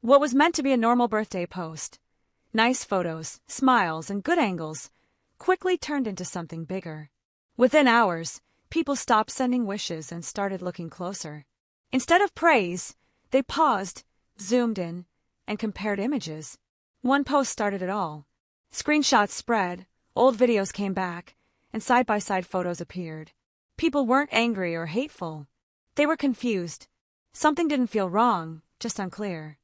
What was meant to be a normal birthday post, nice photos, smiles, and good angles, quickly turned into something bigger. Within hours, people stopped sending wishes and started looking closer. Instead of praise, they paused, zoomed in, and compared images. One post started it all. Screenshots spread, old videos came back, and side-by-side photos appeared. People weren't angry or hateful. They were confused. Something didn't feel wrong, just unclear.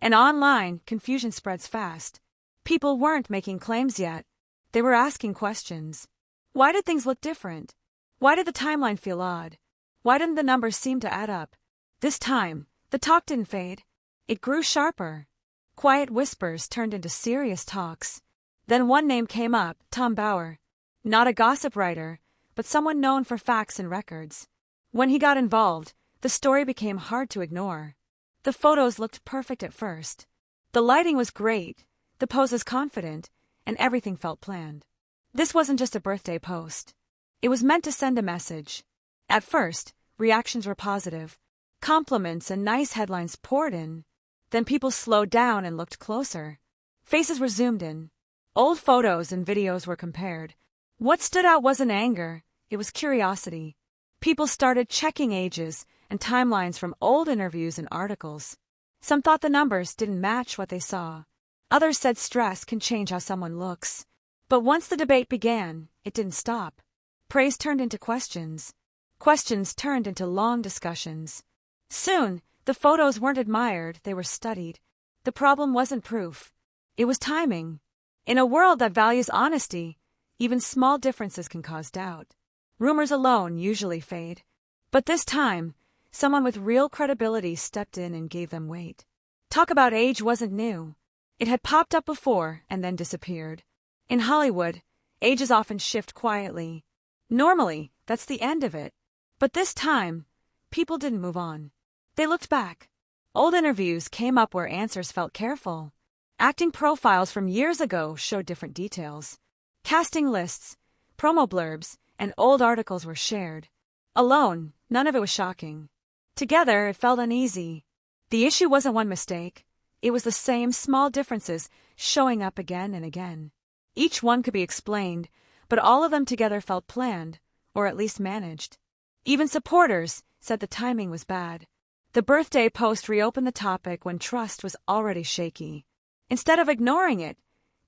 And online, confusion spreads fast. People weren't making claims yet. They were asking questions. Why did things look different? Why did the timeline feel odd? Why didn't the numbers seem to add up? This time, the talk didn't fade. It grew sharper. Quiet whispers turned into serious talks. Then one name came up, Tom Bauer. Not a gossip writer, but someone known for facts and records. When he got involved, the story became hard to ignore. The photos looked perfect at first. The lighting was great, the poses confident, and everything felt planned. This wasn't just a birthday post. It was meant to send a message. At first, reactions were positive. Compliments and nice headlines poured in. Then people slowed down and looked closer. Faces were zoomed in. Old photos and videos were compared. What stood out wasn't anger, it was curiosity. People started checking ages and timelines from old interviews and articles. Some thought the numbers didn't match what they saw. Others said stress can change how someone looks. But once the debate began, it didn't stop. Praise turned into questions. Questions turned into long discussions. Soon, the photos weren't admired, they were studied. The problem wasn't proof. It was timing. In a world that values honesty, even small differences can cause doubt. Rumors alone usually fade. But this time, someone with real credibility stepped in and gave them weight. Talk about age wasn't new. It had popped up before and then disappeared. In Hollywood, ages often shift quietly. Normally, that's the end of it. But this time, people didn't move on. They looked back. Old interviews came up where answers felt careful. Acting profiles from years ago showed different details. Casting lists, promo blurbs, and old articles were shared. Alone, none of it was shocking. Together, it felt uneasy. The issue wasn't one mistake. It was the same small differences showing up again and again. Each one could be explained, but all of them together felt planned, or at least managed. Even supporters said the timing was bad. The birthday post reopened the topic when trust was already shaky. Instead of ignoring it,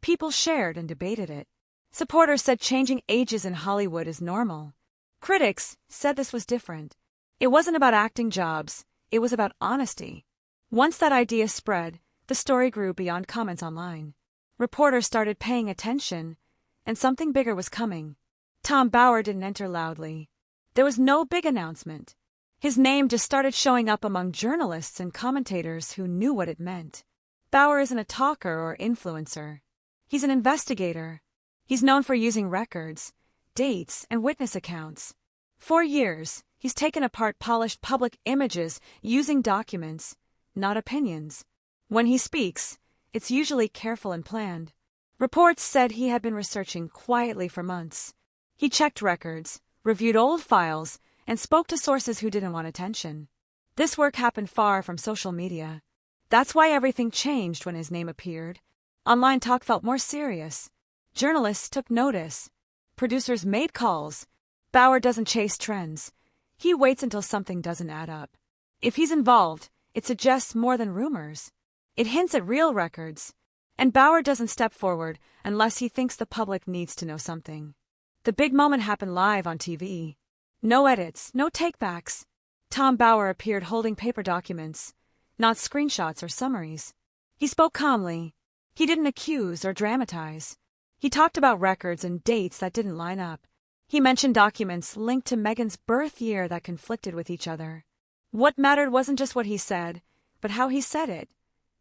people shared and debated it. Supporters said changing ages in Hollywood is normal. Critics said this was different. It wasn't about acting jobs, it was about honesty. Once that idea spread, the story grew beyond comments online. Reporters started paying attention, and something bigger was coming. Tom Bauer didn't enter loudly. There was no big announcement. His name just started showing up among journalists and commentators who knew what it meant. Bauer isn't a talker or influencer. He's an investigator. He's known for using records, dates, and witness accounts. For years, he's taken apart polished public images using documents, not opinions. When he speaks, it's usually careful and planned. Reports said he had been researching quietly for months. He checked records, reviewed old files, and spoke to sources who didn't want attention. This work happened far from social media. That's why everything changed when his name appeared. Online talk felt more serious. Journalists took notice. Producers made calls. Bauer doesn't chase trends. He waits until something doesn't add up. If he's involved, it suggests more than rumors. It hints at real records. And Bauer doesn't step forward unless he thinks the public needs to know something. The big moment happened live on TV. No edits, no takebacks. Tom Bauer appeared holding paper documents, not screenshots or summaries. He spoke calmly. He didn't accuse or dramatize. He talked about records and dates that didn't line up. He mentioned documents linked to Meghan's birth year that conflicted with each other. What mattered wasn't just what he said, but how he said it.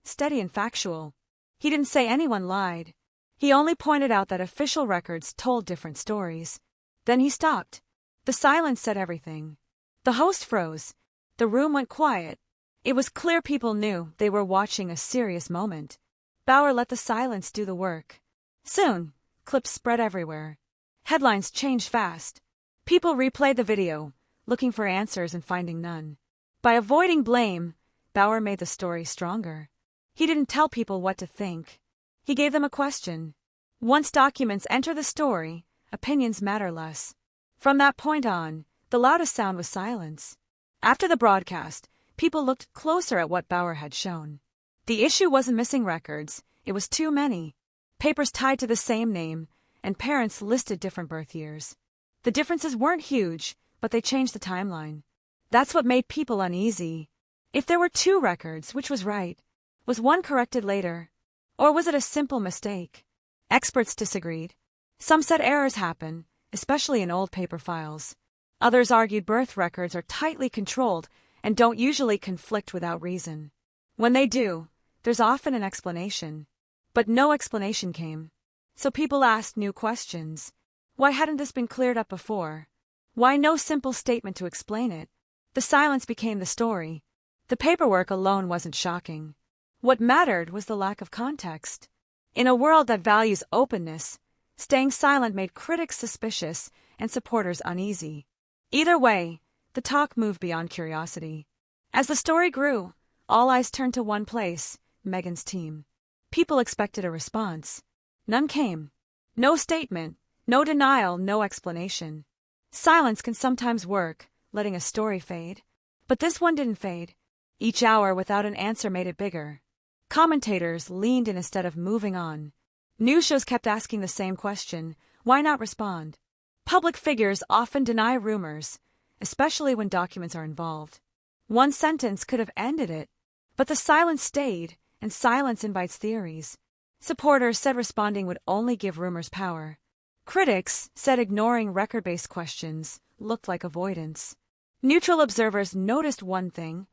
Steady and factual. He didn't say anyone lied. He only pointed out that official records told different stories. Then he stopped. The silence said everything. The host froze. The room went quiet. It was clear people knew they were watching a serious moment. Bauer let the silence do the work. Soon, clips spread everywhere. Headlines changed fast. People replayed the video, looking for answers and finding none. By avoiding blame, Bauer made the story stronger. He didn't tell people what to think. He gave them a question. Once documents enter the story, opinions matter less. From that point on, the loudest sound was silence. After the broadcast, people looked closer at what Bauer had shown. The issue wasn't missing records, it was too many. Papers tied to the same name, and parents listed different birth years. The differences weren't huge, but they changed the timeline. That's what made people uneasy. If there were two records, which was right? Was one corrected later? Or was it a simple mistake? Experts disagreed. Some said errors happen, especially in old paper files. Others argued birth records are tightly controlled and don't usually conflict without reason. When they do, there's often an explanation. But no explanation came. So people asked new questions. Why hadn't this been cleared up before? Why no simple statement to explain it? The silence became the story. The paperwork alone wasn't shocking. What mattered was the lack of context. In a world that values openness, staying silent made critics suspicious and supporters uneasy. Either way, the talk moved beyond curiosity. As the story grew, all eyes turned to one place, Meghan's team. People expected a response. None came. No statement, no denial, no explanation. Silence can sometimes work, letting a story fade. But this one didn't fade. Each hour without an answer made it bigger. Commentators leaned in instead of moving on. News shows kept asking the same question, why not respond? Public figures often deny rumors, especially when documents are involved. One sentence could have ended it, but the silence stayed, and silence invites theories. Supporters said responding would only give rumors power. Critics said ignoring record-based questions looked like avoidance. Neutral observers noticed one thing.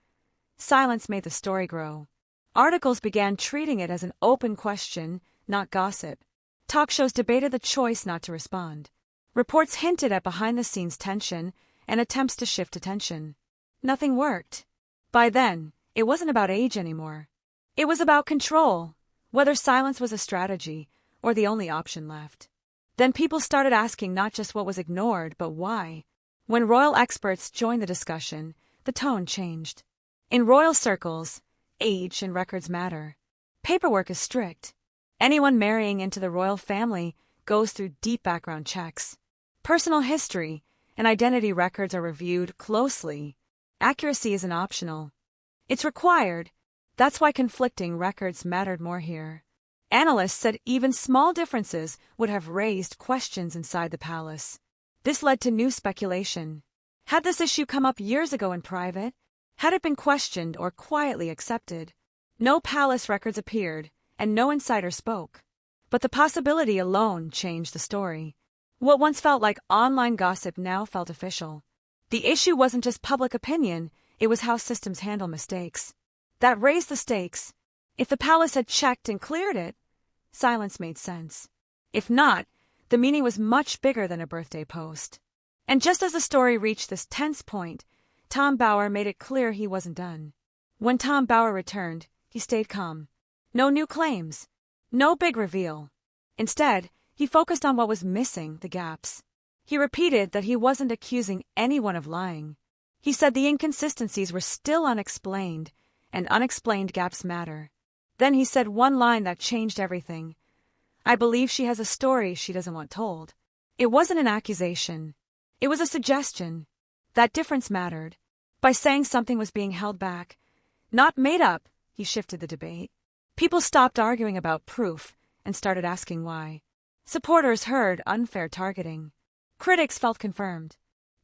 Silence made the story grow. Articles began treating it as an open question, not gossip. Talk shows debated the choice not to respond. Reports hinted at behind-the-scenes tension and attempts to shift attention. Nothing worked. By then, it wasn't about age anymore. It was about control, whether silence was a strategy or the only option left. Then people started asking not just what was ignored, but why. When royal experts joined the discussion, the tone changed. In royal circles, age and records matter. Paperwork is strict. Anyone marrying into the royal family goes through deep background checks. Personal history and identity records are reviewed closely. Accuracy isn't optional. It's required. That's why conflicting records mattered more here. Analysts said even small differences would have raised questions inside the palace. This led to new speculation. Had this issue come up years ago in private? Had it been questioned or quietly accepted? No palace records appeared, and no insider spoke. But the possibility alone changed the story. What once felt like online gossip now felt official. The issue wasn't just public opinion, it was how systems handle mistakes. That raised the stakes. If the palace had checked and cleared it, silence made sense. If not, the meaning was much bigger than a birthday post. And just as the story reached this tense point, Tom Bauer made it clear he wasn't done. When Tom Bauer returned, he stayed calm. No new claims. No big reveal. Instead, he focused on what was missing, the gaps. He repeated that he wasn't accusing anyone of lying. He said the inconsistencies were still unexplained, and unexplained gaps matter. Then he said one line that changed everything. I believe she has a story she doesn't want told. It wasn't an accusation. It was a suggestion. That difference mattered. By saying something was being held back, not made up, he shifted the debate. People stopped arguing about proof and started asking why. Supporters heard unfair targeting. Critics felt confirmed.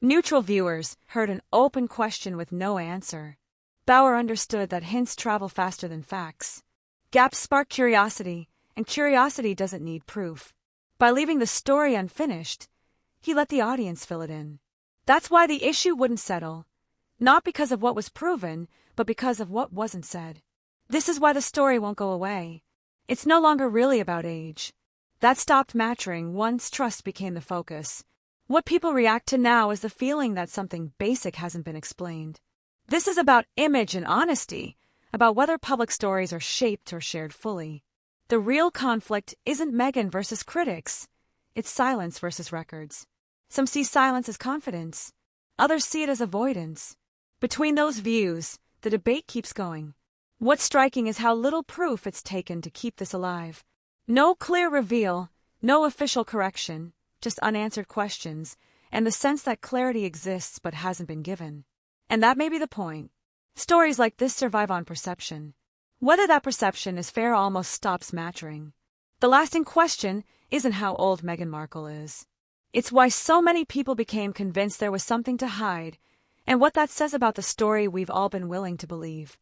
Neutral viewers heard an open question with no answer. Bauer understood that hints travel faster than facts. Gaps spark curiosity, and curiosity doesn't need proof. By leaving the story unfinished, he let the audience fill it in. That's why the issue wouldn't settle. Not because of what was proven, but because of what wasn't said. This is why the story won't go away. It's no longer really about age. That stopped mattering once trust became the focus. What people react to now is the feeling that something basic hasn't been explained. This is about image and honesty, about whether public stories are shaped or shared fully. The real conflict isn't Meghan versus critics. It's silence versus records. Some see silence as confidence. Others see it as avoidance. Between those views, the debate keeps going. What's striking is how little proof it's taken to keep this alive. No clear reveal, no official correction, just unanswered questions, and the sense that clarity exists but hasn't been given. And that may be the point. Stories like this survive on perception. Whether that perception is fair almost stops mattering. The lasting question isn't how old Meghan Markle is. It's why so many people became convinced there was something to hide, and what that says about the story we've all been willing to believe.